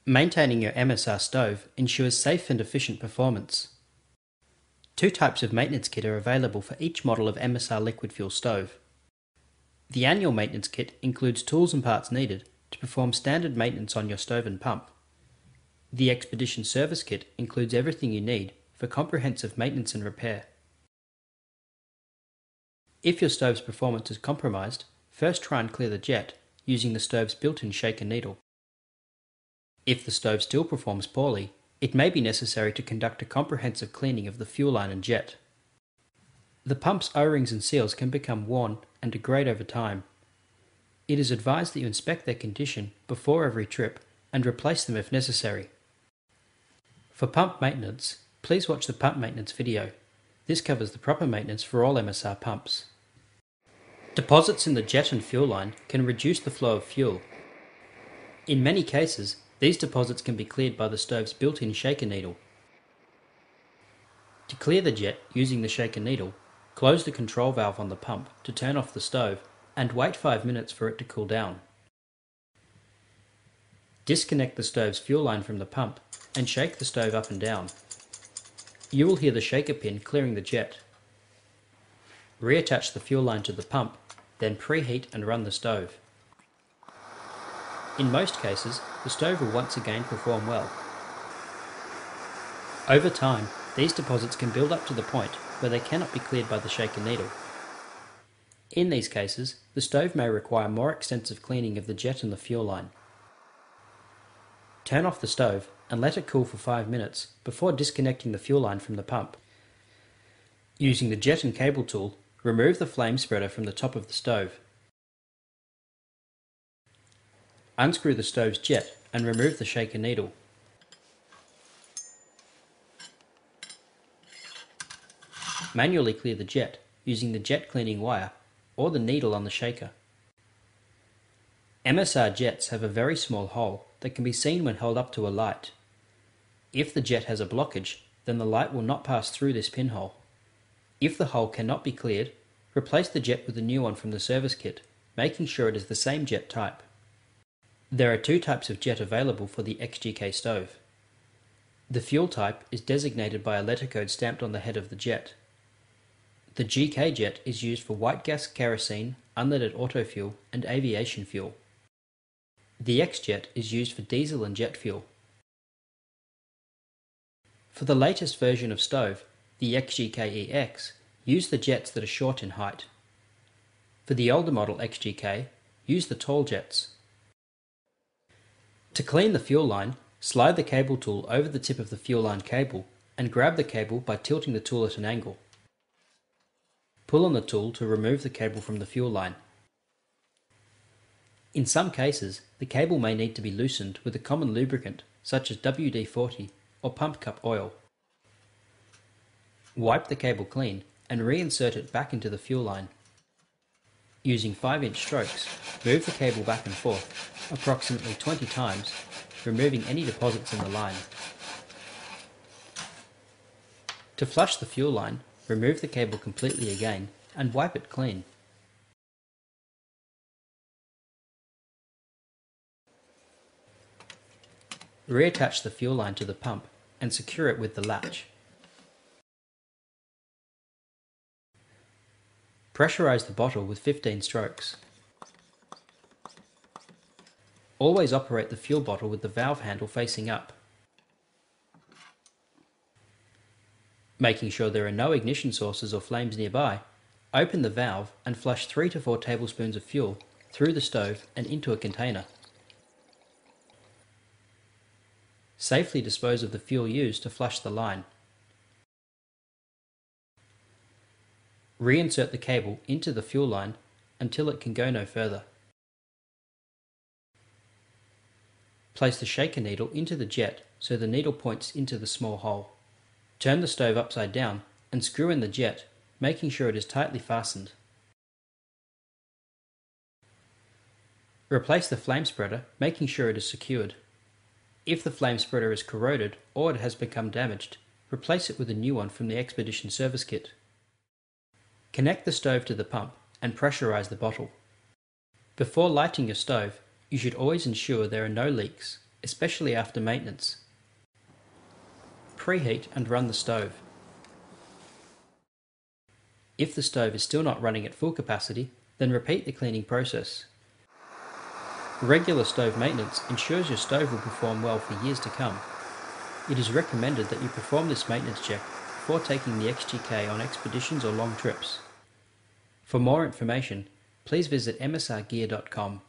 Maintaining your MSR stove ensures safe and efficient performance. Two types of maintenance kit are available for each model of MSR liquid fuel stove. The annual maintenance kit includes tools and parts needed to perform standard maintenance on your stove and pump. The Expedition Service Kit includes everything you need for comprehensive maintenance and repair. If your stove's performance is compromised, first try and clear the jet using the stove's built-in shaker needle. If the stove still performs poorly, it may be necessary to conduct a comprehensive cleaning of the fuel line and jet. The pump's O-rings and seals can become worn and degrade over time. It is advised that you inspect their condition before every trip and replace them if necessary. For pump maintenance, please watch the pump maintenance video. This covers the proper maintenance for all MSR pumps. Deposits in the jet and fuel line can reduce the flow of fuel. In many cases, these deposits can be cleared by the stove's built-in shaker needle. To clear the jet using the shaker needle, close the control valve on the pump to turn off the stove and wait 5 minutes for it to cool down. Disconnect the stove's fuel line from the pump and shake the stove up and down. You will hear the shaker pin clearing the jet. Reattach the fuel line to the pump, then preheat and run the stove. In most cases, the stove will once again perform well. Over time, these deposits can build up to the point where they cannot be cleared by the shaker needle. In these cases, the stove may require more extensive cleaning of the jet and the fuel line. Turn off the stove and let it cool for 5 minutes before disconnecting the fuel line from the pump. Using the jet and cable tool, remove the flame spreader from the top of the stove. Unscrew the stove's jet and remove the shaker needle. Manually clear the jet using the jet cleaning wire or the needle on the shaker. MSR jets have a very small hole that can be seen when held up to a light. If the jet has a blockage, then the light will not pass through this pinhole. If the hole cannot be cleared, replace the jet with a new one from the service kit, making sure it is the same jet type. There are two types of jet available for the XGK stove. The fuel type is designated by a letter code stamped on the head of the jet. The GK jet is used for white gas, kerosene, unleaded auto fuel, and aviation fuel. The X jet is used for diesel and jet fuel. For the latest version of stove, the XGK-EX, use the jets that are short in height. For the older model XGK, use the tall jets. To clean the fuel line, slide the cable tool over the tip of the fuel line cable and grab the cable by tilting the tool at an angle. Pull on the tool to remove the cable from the fuel line. In some cases, the cable may need to be loosened with a common lubricant such as WD-40 or pump cup oil. Wipe the cable clean and reinsert it back into the fuel line. Using 5-inch strokes, move the cable back and forth approximately 20 times, removing any deposits in the line. To flush the fuel line, remove the cable completely again and wipe it clean. Reattach the fuel line to the pump and secure it with the latch. Pressurize the bottle with 15 strokes. Always operate the fuel bottle with the valve handle facing up. Making sure there are no ignition sources or flames nearby, open the valve and flush 3 to 4 tablespoons of fuel through the stove and into a container. Safely dispose of the fuel used to flush the line. Reinsert the cable into the fuel line until it can go no further. Place the shaker needle into the jet so the needle points into the small hole. Turn the stove upside down and screw in the jet, making sure it is tightly fastened. Replace the flame spreader, making sure it is secured. If the flame spreader is corroded or it has become damaged, replace it with a new one from the Expedition Service Kit. Connect the stove to the pump and pressurize the bottle. Before lighting your stove, you should always ensure there are no leaks especially after maintenance. Preheat and run the stove. If the stove is still not running at full capacity, then repeat the cleaning process. Regular stove maintenance ensures your stove will perform well for years to come. It is recommended that you perform this maintenance check before taking the XGK on expeditions or long trips. For more information, please visit msrgear.com.